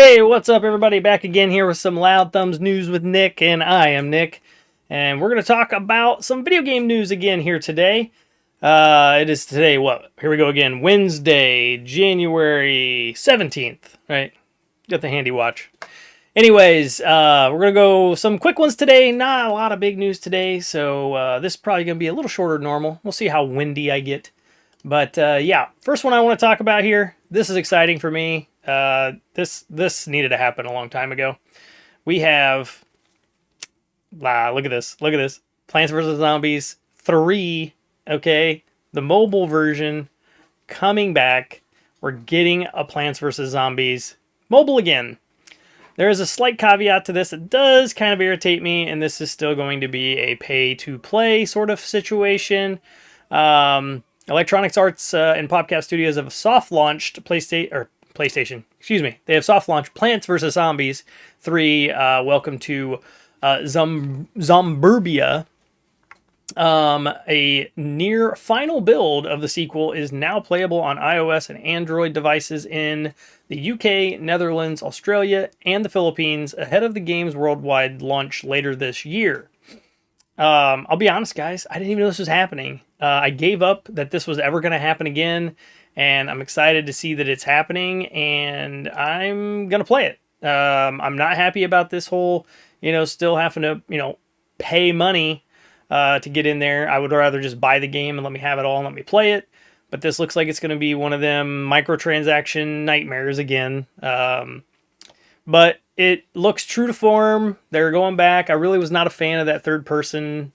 Hey, what's up, everybody? Back again here with some Loud Thumbs news with Nick, and I am Nick. And we're going to talk about some video game news again here today. It is today, what? Here we go again. Wednesday, January 17th, right? Got the handy watch. Anyways, we're going to go some quick ones today. Not a lot of big news today, so this is probably going to be a little shorter than normal. We'll see how windy I get. But yeah, first one I want to talk about here. This is exciting for me. This needed to happen a long time ago. We have, look at this. Look at this. Plants vs. Zombies 3, okay? The mobile version coming back. We're getting a Plants vs. Zombies mobile again. There is a slight caveat to this. It does kind of irritate me, and this is still going to be a pay-to-play sort of situation. Electronic Arts and PopCap Studios have soft-launched PlayStation. Excuse me. They have soft-launched Plants vs. Zombies 3. Welcome to Zomburbia. A near final build of the sequel is now playable on iOS and Android devices in the UK, Netherlands, Australia, and the Philippines ahead of the game's worldwide launch later this year. I'll be honest, guys. I didn't even know this was happening. I gave up that this was ever going to happen again, and I'm excited to see that it's happening, and I'm going to play it. I'm not happy about this whole, still having to, pay money to get in there. I would rather just buy the game and let me have it all and let me play it. But this looks like it's going to be one of them microtransaction nightmares again. But it looks true to form. They're going back. I really was not a fan of that third-person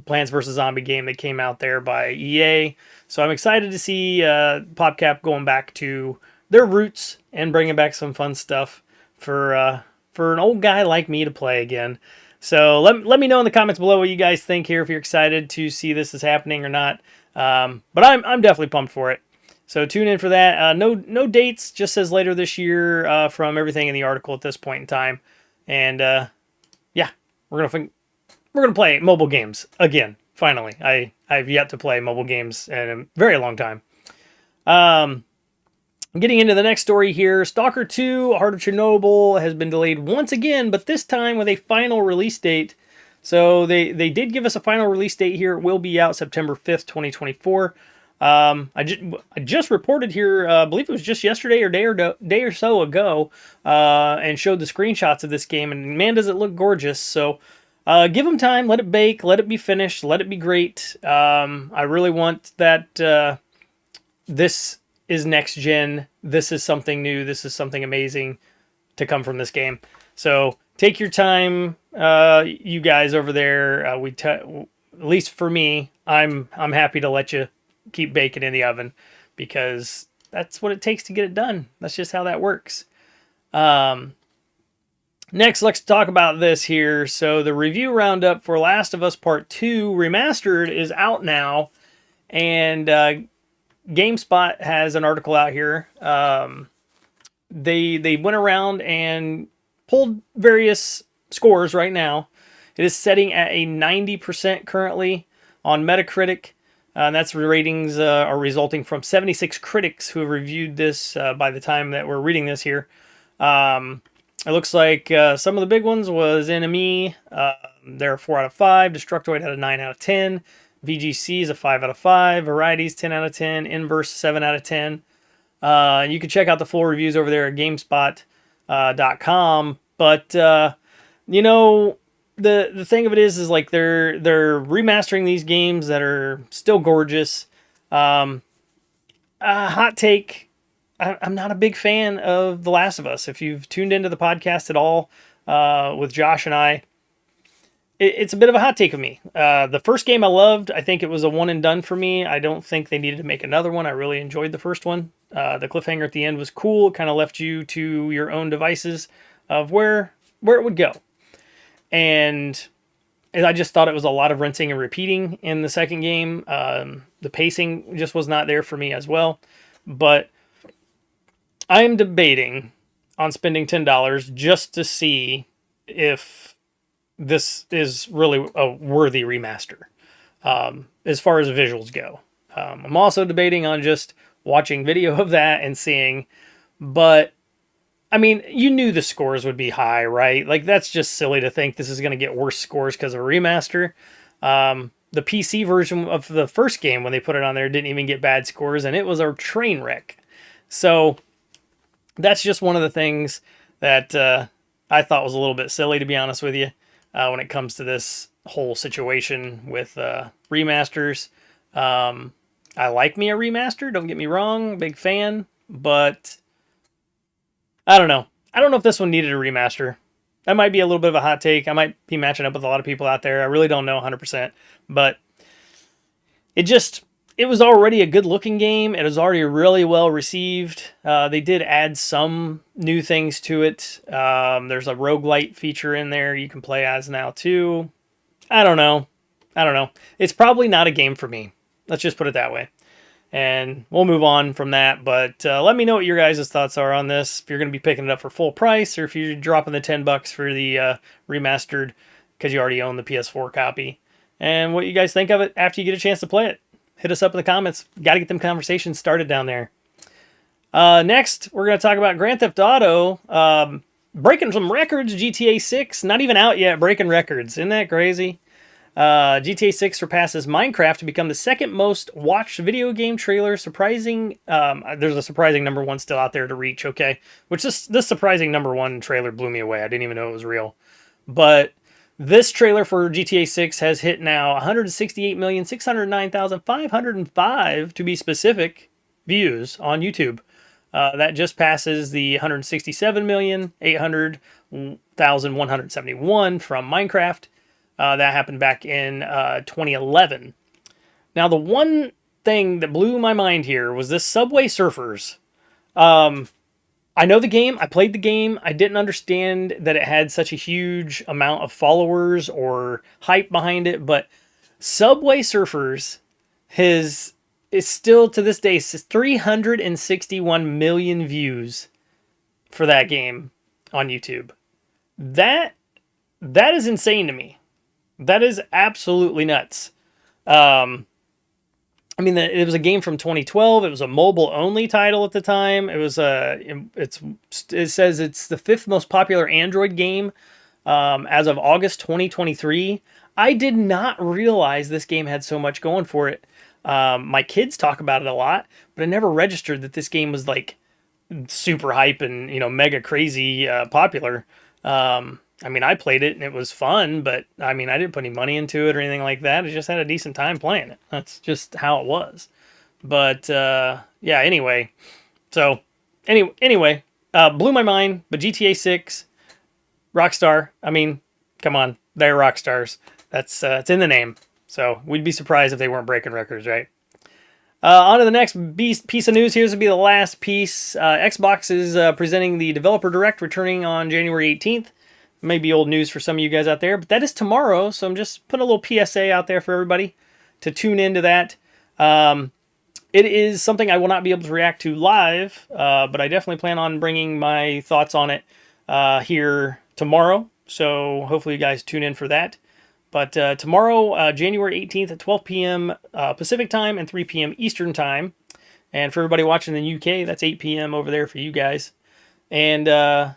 Plants vs. Zombie game that came out there by EA. So I'm excited to see PopCap going back to their roots and bringing back some fun stuff for an old guy like me to play again. So let me know in the comments below what you guys think here, if you're excited to see this is happening or not. But I'm definitely pumped for it. So tune in for that. No dates, just says later this year from everything in the article at this point in time. And yeah, we're gonna play mobile games again. Finally, I've yet to play mobile games in a very long time. Getting into the next story here, Stalker 2: Heart of Chernobyl has been delayed once again, but this time with a final release date. So they did give us a final release date here. It will be out September 5th, 2024. I just reported here, I believe it was just yesterday or day or so ago, and showed the screenshots of this game, and man, does it look gorgeous. So give them time, let it bake, let it be finished, let it be great. I really want that this is next gen, this is something new, this is something amazing to come from this game. So take your time, you guys over there. At least for me, I'm happy to let you keep baking in the oven because that's what it takes to get it done. That's just how that works. Next, let's talk about this here. So the review roundup for Last of Us Part 2 Remastered is out now, and GameSpot has an article out here. They went around and pulled various scores right now. It is setting at a 90% currently on Metacritic. And that's ratings are resulting from 76 critics who have reviewed this by the time that we're reading this here. It looks like some of the big ones was Enemy. They're 4 out of 5. Destructoid had a 9 out of 10. VGC is a 5 out of 5. Variety's 10 out of 10. Inverse 7 out of 10. You can check out the full reviews over there at GameSpot.com. But the thing of it is like they're remastering these games that are still gorgeous. Hot take: I'm not a big fan of The Last of Us. If you've tuned into the podcast at all with Josh and I, it's a bit of a hot take of me. The first game I loved. I think it was a one and done for me. I don't think they needed to make another one. I really enjoyed the first one. The cliffhanger at the end was cool. It kind of left you to your own devices of where it would go. And I just thought it was a lot of rinsing and repeating in the second game. The pacing just was not there for me as well. But I am debating on spending $10 just to see if this is really a worthy remaster as far as visuals go. I'm also debating on just watching video of that and seeing, but I mean, you knew the scores would be high, right? Like, that's just silly to think this is going to get worse scores because of a remaster. The PC version of the first game, when they put it on there, didn't even get bad scores, and it was a train wreck. So, that's just one of the things that I thought was a little bit silly, to be honest with you, when it comes to this whole situation with remasters. I like me a remaster, don't get me wrong, big fan, but I don't know. I don't know if this one needed a remaster. That might be a little bit of a hot take. I might be matching up with a lot of people out there. I really don't know 100%. But it was already a good looking game. It was already really well received. They did add some new things to it. There's a roguelite feature in there you can play as now too. I don't know. It's probably not a game for me. Let's just put it that way. And we'll move on from that. But let me know what your guys' thoughts are on this. If you're going to be picking it up for full price, or if you're dropping the $10 for the remastered because you already own the PS4 copy. And what you guys think of it after you get a chance to play it. Hit us up in the comments. Got to get them conversations started down there. Next, we're going to talk about Grand Theft Auto. Breaking some records, GTA 6. Not even out yet, breaking records. Isn't that crazy? GTA 6 surpasses Minecraft to become the second most watched video game trailer. Surprising, there's a surprising number one still out there to reach, okay? Which this surprising number one trailer blew me away. I didn't even know it was real. But this trailer for GTA 6 has hit now 168,609,505, to be specific, views on YouTube. That just passes the 167,800,171 from Minecraft. That happened back in 2011. Now, the one thing that blew my mind here was this Subway Surfers. I know the game. I played the game. I didn't understand that it had such a huge amount of followers or hype behind it. But Subway Surfers is still, to this day, 361 million views for that game on YouTube. That is insane to me. That is absolutely nuts. I mean, it was a game from 2012. It was a mobile-only title at the time. It says it's the 5th most popular Android game as of August 2023. I did not realize this game had so much going for it. My kids talk about it a lot, but I never registered that this game was like super hype and mega crazy popular. I mean, I played it and it was fun, but I mean, I didn't put any money into it or anything like that. I just had a decent time playing it. That's just how it was. But yeah, anyway. So anyway, blew my mind. But GTA 6, Rockstar. I mean, come on, they're rock stars. That's it's in the name. So we'd be surprised if they weren't breaking records, right? On to the next piece of news. Here's to be the last piece. Xbox is presenting the Developer Direct, returning on January 18th. Maybe old news for some of you guys out there, but that is tomorrow, so I'm just putting a little PSA out there for everybody to tune into that. It is something I will not be able to react to live, but I definitely plan on bringing my thoughts on it here tomorrow, so hopefully you guys tune in for that. But tomorrow, January 18th at 12 p.m. Pacific time and 3 p.m. Eastern time. And for everybody watching in the UK, that's 8 p.m. over there for you guys. And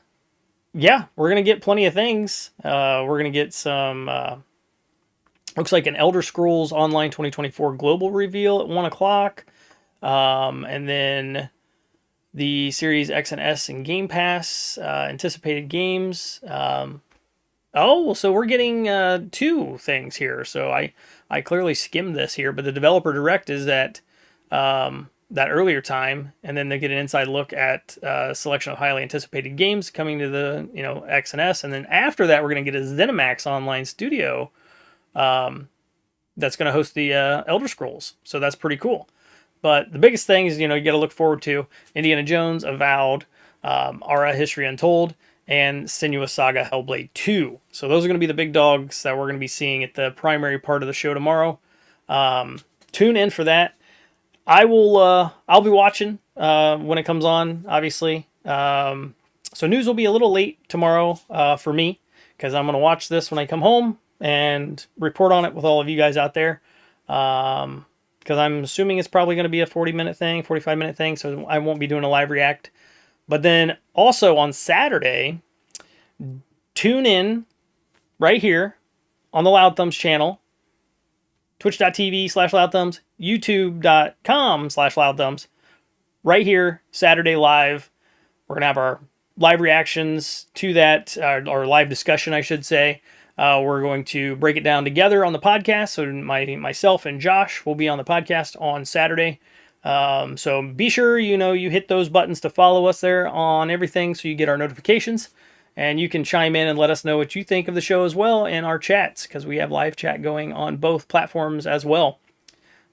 yeah, we're going to get plenty of things. We're going to get some, looks like an Elder Scrolls Online 2024 global reveal at 1 o'clock. And then the Series X and S and Game Pass, anticipated games. Oh, so we're getting 2 things here. So I clearly skimmed this here, but the Developer Direct is at that earlier time, and then they get an inside look at a selection of highly anticipated games coming to the X and S, and then after that we're going to get a ZeniMax Online Studio that's going to host the Elder Scrolls, so that's pretty cool. But the biggest thing is you got to look forward to Indiana Jones, Avowed, Aura History Untold, and Senua's Saga Hellblade 2. So those are going to be the big dogs that we're going to be seeing at the primary part of the show tomorrow. Tune in for that. I'll be watching when it comes on, obviously. So news will be a little late tomorrow for me, because I'm going to watch this when I come home and report on it with all of you guys out there. Because I'm assuming it's probably going to be a 40-minute thing, 45-minute thing, so I won't be doing a live react. But then also on Saturday, tune in right here on the Loud Thumbs channel, twitch.tv/loudthumbs, youtube.com/loudthumbs. Right here, Saturday live. We're going to have our live reactions to that, or live discussion, I should say. We're going to break it down together on the podcast. So myself and Josh will be on the podcast on Saturday. So be sure you hit those buttons to follow us there on everything so you get our notifications. And you can chime in and let us know what you think of the show as well in our chats, because we have live chat going on both platforms as well.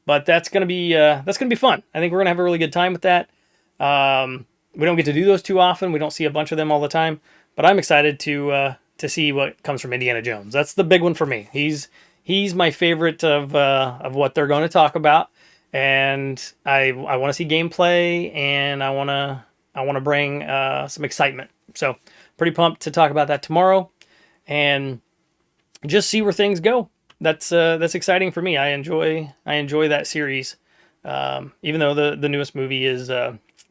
But that's gonna be fun. I think we're gonna have a really good time with that. We don't get to do those too often. We don't see a bunch of them all the time. But I'm excited to see what comes from Indiana Jones. That's the big one for me. He's my favorite of what they're going to talk about, and I want to see gameplay, and I want to bring some excitement. So pretty pumped to talk about that tomorrow, and just see where things go. That's exciting for me. I enjoy that series, even though the newest movie is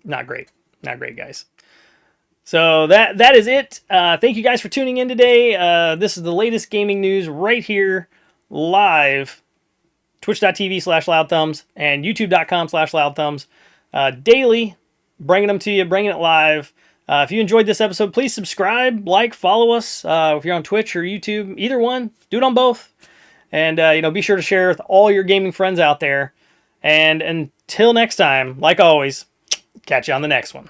not great, guys. So that is it. Thank you guys for tuning in today. This is the latest gaming news right here, live, twitch.tv/loudthumbs and youtube.com/loudthumbs, daily, bringing them to you, bringing it live. If you enjoyed this episode, please subscribe, like, follow us. If you're on Twitch or YouTube, either one, do it on both. And, be sure to share with all your gaming friends out there. And until next time, like always, catch you on the next one.